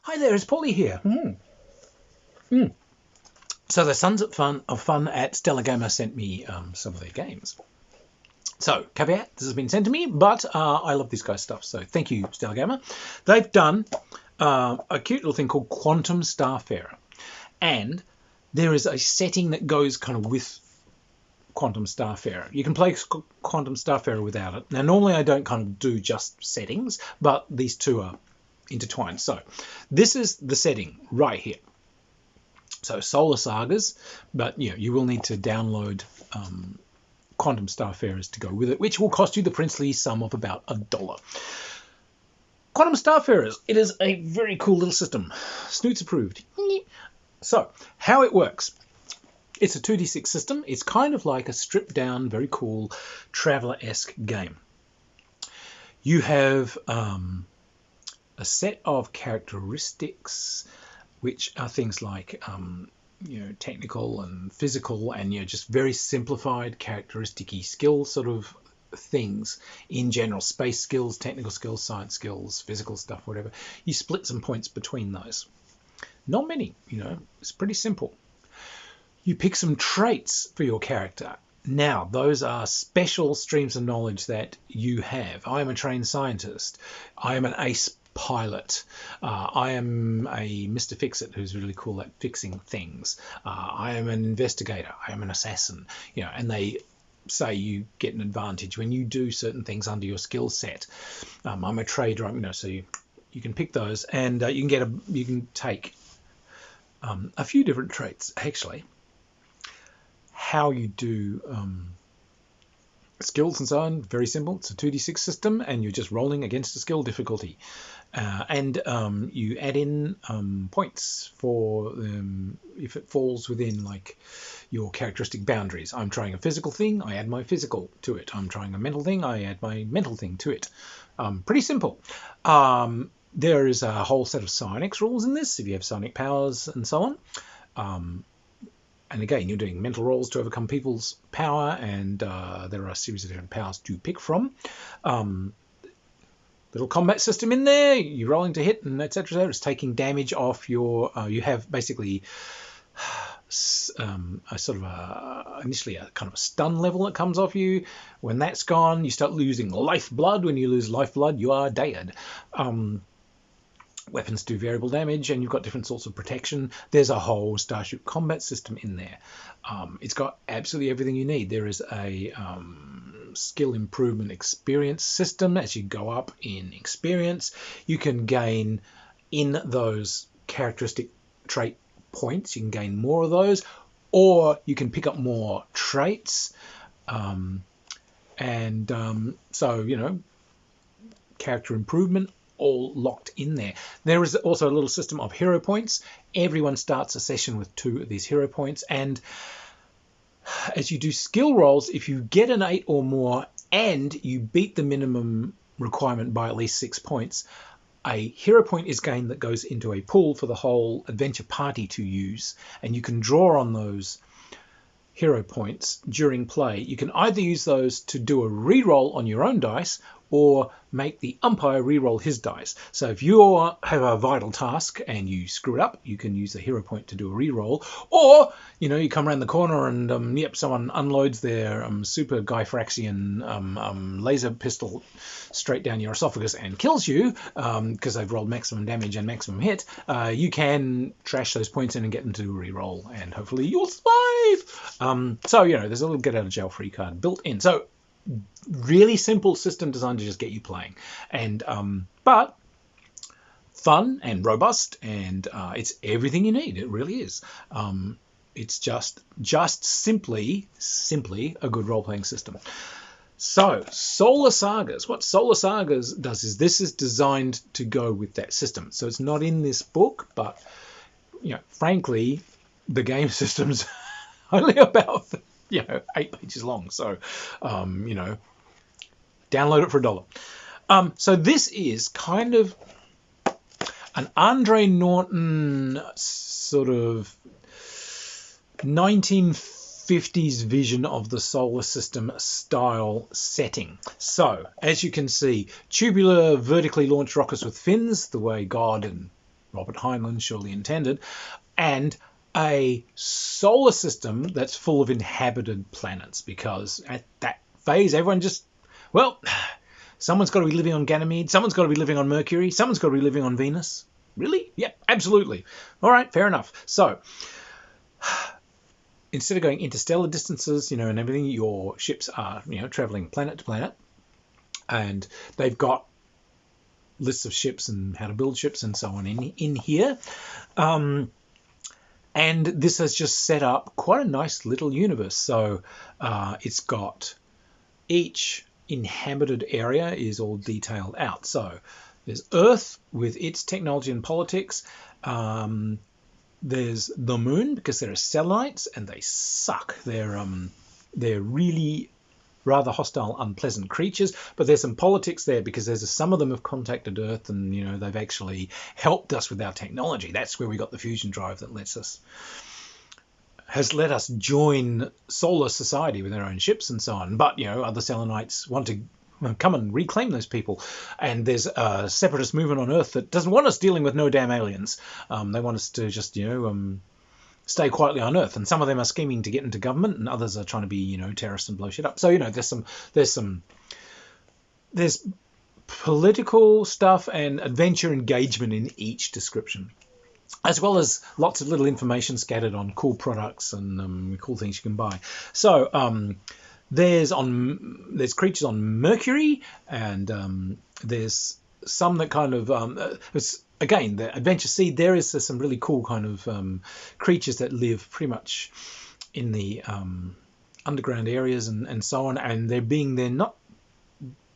Hi there, it's Paulie here. So the Sons of Fun at Stellar Gamer sent me some of their games. So, caveat, this has been sent to me, but I love this guy's stuff, so thank you, Stellar Gamer. They've done a cute little thing called Quantum Starfarer, and there is a setting that goes kind of with Quantum Starfarer. You can play Quantum Starfarer without it. Now, normally I don't kind of do just settings, but these two are intertwined. So, this is the setting right here. So Soalr Sagas, but you will need to download Quantum Starfarers to go with it, which will cost you the princely sum of about $1. Quantum Starfarers, it is a very cool little system. Snoots approved. So, how it works. It's a 2d6 system. It's kind of like a stripped down, very cool, Traveller-esque game. You have a set of characteristics, which are things like technical and physical and just very simplified characteristic-y skill sort of things in general. Space skills, technical skills, science skills, physical stuff, whatever. You split some points between those. Not many, it's pretty simple. You pick some traits for your character. Now, those are special streams of knowledge that you have. I am a trained scientist. I am an ace pilot. I am a Mr. Fix-It who's really cool at fixing things. I am an investigator. I am an assassin. And they say you get an advantage when you do certain things under your skill set. I'm a trader. So you can pick those, and you can take a few different traits actually. How you do skills and so on, very simple. It's a 2d6 system, and you're just rolling against a skill difficulty. And you add in points for if it falls within like your characteristic boundaries. I'm trying a physical thing, I add my physical to it. I'm trying a mental thing, I add my mental thing to it. Pretty simple. There is a whole set of psionics rules in this, if you have psionic powers and so on. And again, you're doing mental rolls to overcome people's power, and there are a series of different powers to pick from. Little combat system in there, you're rolling to hit, and etc. It's taking damage off your... you have basically a sort of initially a kind of a stun level that comes off you. When that's gone, you start losing lifeblood. When you lose lifeblood, you are dead. Weapons do variable damage, and you've got different sorts of protection. There's a whole Starship combat system in there. It's got absolutely everything you need. There is a skill improvement experience system. As you go up in experience, you can gain in those characteristic trait points. You can gain more of those, or you can pick up more traits. So, character improvement, all locked in there. There is also a little system of hero points. Everyone starts a session with 2 of these hero points, and as you do skill rolls, if you get an 8 or more and you beat the minimum requirement by at least 6 points, a hero point is gained that goes into a pool for the whole adventure party to use, and you can draw on those hero points during play. You can either use those to do a re-roll on your own dice, or make the umpire re-roll his dice. So if you have a vital task and you screw it up, you can use the hero point to do a re-roll. Or, you come around the corner and, someone unloads their super Gyfraxian laser pistol straight down your esophagus and kills you because they've rolled maximum damage and maximum hit. You can trash those points in and get them to do a re-roll, and hopefully you'll survive. So, there's a little get-out-of-jail-free card built in. So, really simple system designed to just get you playing, and but fun and robust, and it's everything you need. It really is. It's just simply a good role-playing system. So Soalr Sagas, what Soalr Sagas does is this is designed to go with that system. So it's not in this book, but frankly, the game system's only about 8 pages long. So, download it for $1. So this is kind of an Andre Norton sort of 1950s vision of the solar system style setting. So, as you can see, tubular vertically launched rockets with fins, the way God and Robert Heinlein surely intended, and a solar system that's full of inhabited planets, because at that phase, everyone just, well, someone's got to be living on Ganymede, someone's got to be living on Mercury, someone's got to be living on Venus. Really? Yep, absolutely. All right, fair enough. So instead of going interstellar distances, and everything, your ships are, traveling planet to planet, and they've got lists of ships and how to build ships and so on in here. And this has just set up quite a nice little universe. So it's got each inhabited area is all detailed out. So there's Earth with its technology and politics. There's the Moon, because there are Selenites and they suck. They're really rather hostile, unpleasant creatures, but there's some politics there, because some of them have contacted Earth, and they've actually helped us with our technology. That's where we got the fusion drive that has let us join solar society with our own ships and so on. But other Selenites want to come and reclaim those people, and there's a separatist movement on Earth that doesn't want us dealing with no damn aliens. They want us to just stay quietly on Earth, and some of them are scheming to get into government, and others are trying to be terrorists and blow shit up. So there's political stuff and adventure engagement in each description, as well as lots of little information scattered on cool products and cool things you can buy. So there's creatures on Mercury, and there's some that kind of again, the Adventure Seed, there is some really cool kind of creatures that live pretty much in the underground areas and so on, and they're not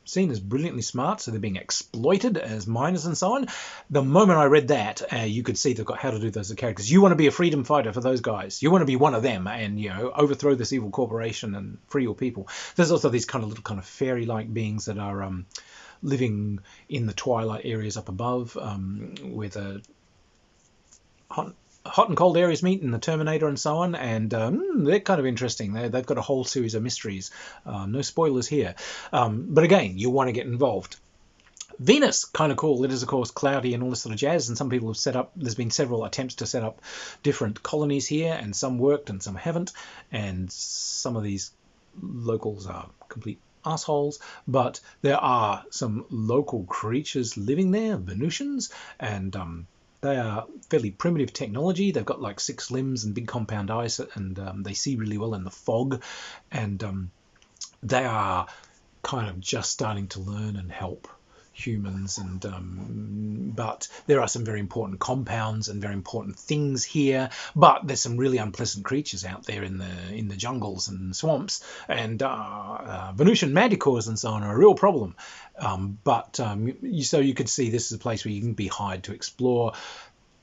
seen as brilliantly smart, so they're being exploited as miners and so on. The moment I read that, you could see they've got how to do those characters. You want to be a freedom fighter for those guys. You want to be one of them and, overthrow this evil corporation and free your people. There's also these little fairy-like beings that are living in the twilight areas up above, where the hot and cold areas meet in the Terminator and so on, and they're kind of interesting. They've got a whole series of mysteries. No spoilers here. But again, you want to get involved. Venus, kind of cool. It is, of course, cloudy and all this sort of jazz, and some people have set up, there's been several attempts to set up different colonies here, and some worked and some haven't, and some of these locals are complete assholes, but there are some local creatures living there, Venusians, and they are fairly primitive technology. They've got like 6 limbs and big compound eyes, and they see really well in the fog, and they are kind of just starting to learn and help humans, and but there are some very important compounds and very important things here, but there's some really unpleasant creatures out there in the jungles and swamps, and Venusian manticores and so on are a real problem, so you could see this is a place where you can be hired to explore.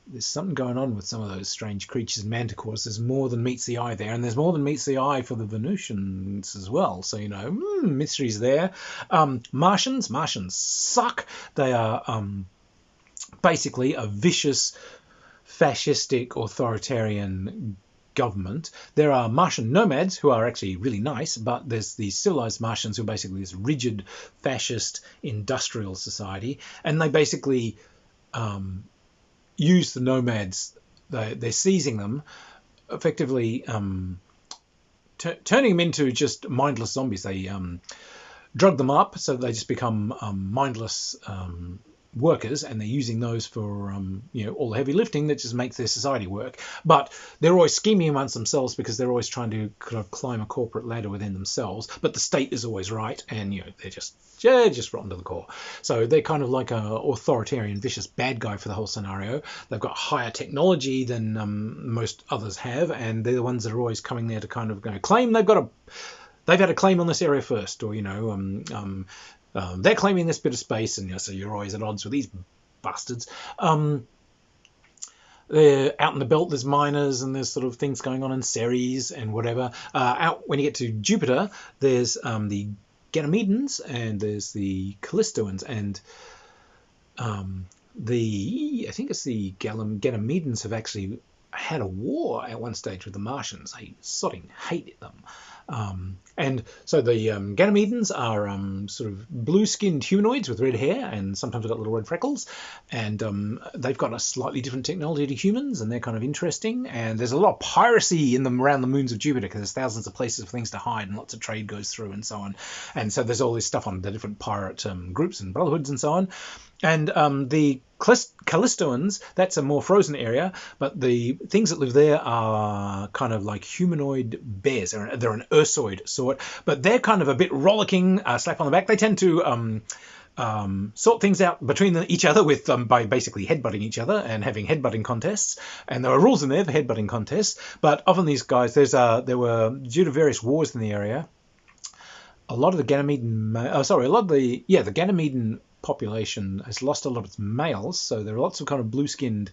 There's something going on with some of those strange creatures and manticores. There's more than meets the eye there, and there's more than meets the eye for the Venusians as well. So, mysteries there. Martians suck. They are basically a vicious, fascistic, authoritarian government. There are Martian nomads who are actually really nice, but there's these civilized Martians who are basically this rigid, fascist, industrial society, and they basically use the nomads. They're seizing them, effectively turning them into just mindless zombies. They drug them up so they just become mindless workers, and they're using those for all the heavy lifting that just makes their society work. But they're always scheming amongst themselves, because they're always trying to kind of climb a corporate ladder within themselves, but the state is always right, and they're just rotten to the core. So they're kind of like a authoritarian, vicious bad guy for the whole scenario. They've got higher technology than most others have, and they're the ones that are always coming there to kind of claim they've had a claim on this area first, or they're claiming this bit of space, and so you're always at odds with these bastards. They're out in the belt. There's miners, and there's sort of things going on in Ceres and whatever. Out when you get to Jupiter, there's the Ganymedans, and there's the Callistoans, and I think it's the Ganymedans have actually had a war at one stage with the Martians. They sodding hated them. And so the Ganymedans are sort of blue-skinned humanoids with red hair, and sometimes they've got little red freckles. And they've got a slightly different technology to humans, and they're kind of interesting. And there's a lot of piracy in them around the moons of Jupiter, because there's thousands of places for things to hide, and lots of trade goes through, and so on. And so there's all this stuff on the different pirate groups and brotherhoods and so on. And the Callistoans, that's a more frozen area, but the things that live there are kind of like humanoid bears. They're an ursoid sort, but they're kind of a bit rollicking, slap on the back. They tend to sort things out between each other with by basically headbutting each other and having headbutting contests. And there are rules in there for headbutting contests, but often these guys, there were, due to various wars in the area, a lot of the Ganymedan, the Ganymedan population has lost a lot of its males, so there are lots of kind of blue-skinned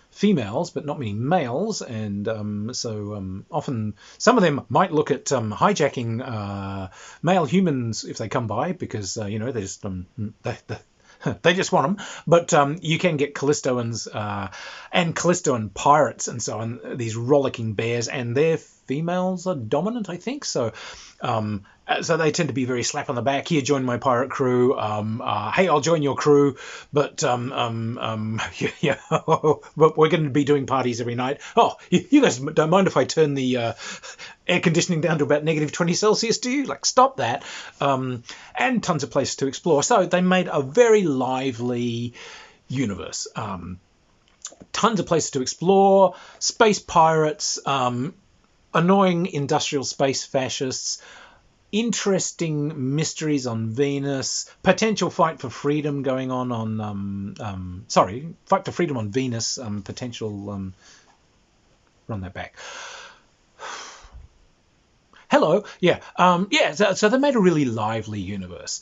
females, but not many males, and often some of them might look at hijacking male humans if they come by, because they just they just want them. But you can get Callistoans and Callistoan pirates and so on, these rollicking bears, and their females are dominant, I think. So they tend to be very slap on the back. Here, join my pirate crew. Hey, I'll join your crew, but but we're going to be doing parties every night. Oh, you guys don't mind if I turn the air conditioning down to about -20 Celsius, do you? Like, stop that. And tons of places to explore. So they made a very lively universe. Tons of places to explore. Space pirates. Annoying industrial space fascists. Interesting mysteries on Venus, potential fight for freedom going on fight for freedom on Venus, potential, run that back. Hello, so they made a really lively universe.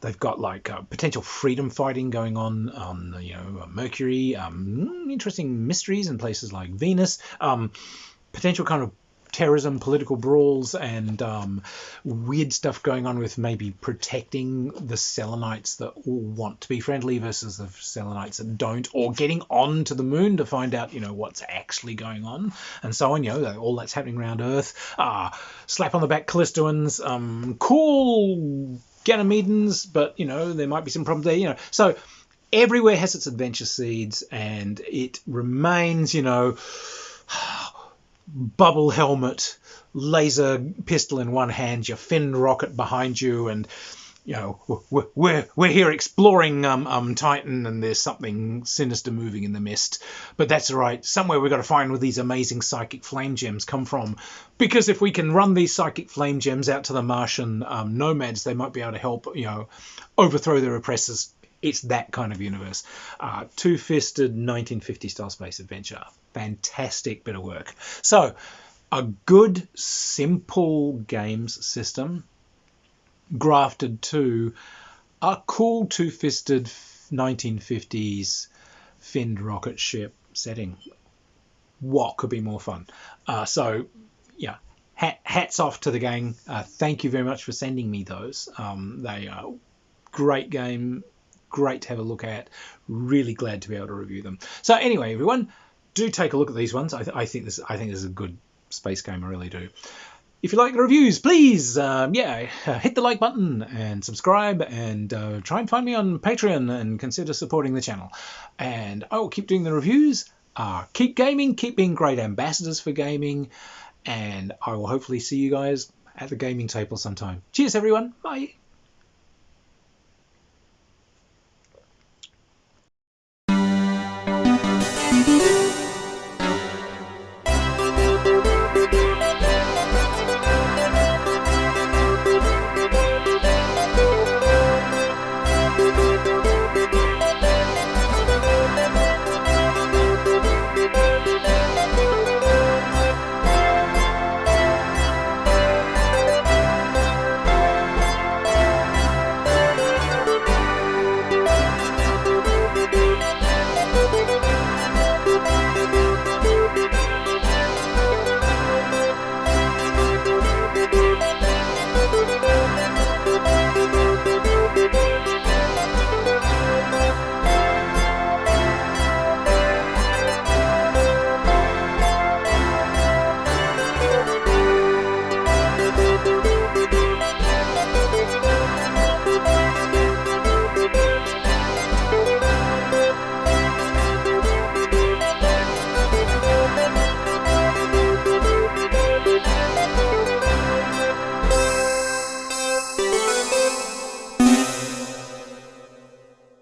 They've got like potential freedom fighting going on Mercury, interesting mysteries in places like Venus, potential kind of terrorism, political brawls, and weird stuff going on with maybe protecting the Selenites that all want to be friendly versus the Selenites that don't, or getting on to the moon to find out, what's actually going on, and so on. All that's happening around Earth. Slap on the back Callistoans, cool Ganymedans, but there might be some problems there. So everywhere has its adventure seeds, and it remains, bubble helmet, laser pistol in one hand, your finned rocket behind you, and we're here exploring Titan, and there's something sinister moving in the mist. But that's all right. Somewhere we've got to find where these amazing psychic flame gems come from, because if we can run these psychic flame gems out to the Martian nomads, they might be able to help overthrow their oppressors. It's that kind of universe. Two-fisted 1950 style space adventure. Fantastic bit of work. So, a good, simple games system grafted to a cool two-fisted 1950s finned rocket ship setting. What could be more fun? Hats off to the gang. Thank you very much for sending me those. They are great game. Great to have a look at. Really glad to be able to review them. So anyway, everyone, do take a look at these ones. I think this is a good space game. I really do. If you like the reviews, please, hit the like button and subscribe, and try and find me on Patreon and consider supporting the channel. And I will keep doing the reviews. Keep gaming. Keep being great ambassadors for gaming. And I will hopefully see you guys at the gaming table sometime. Cheers, everyone. Bye.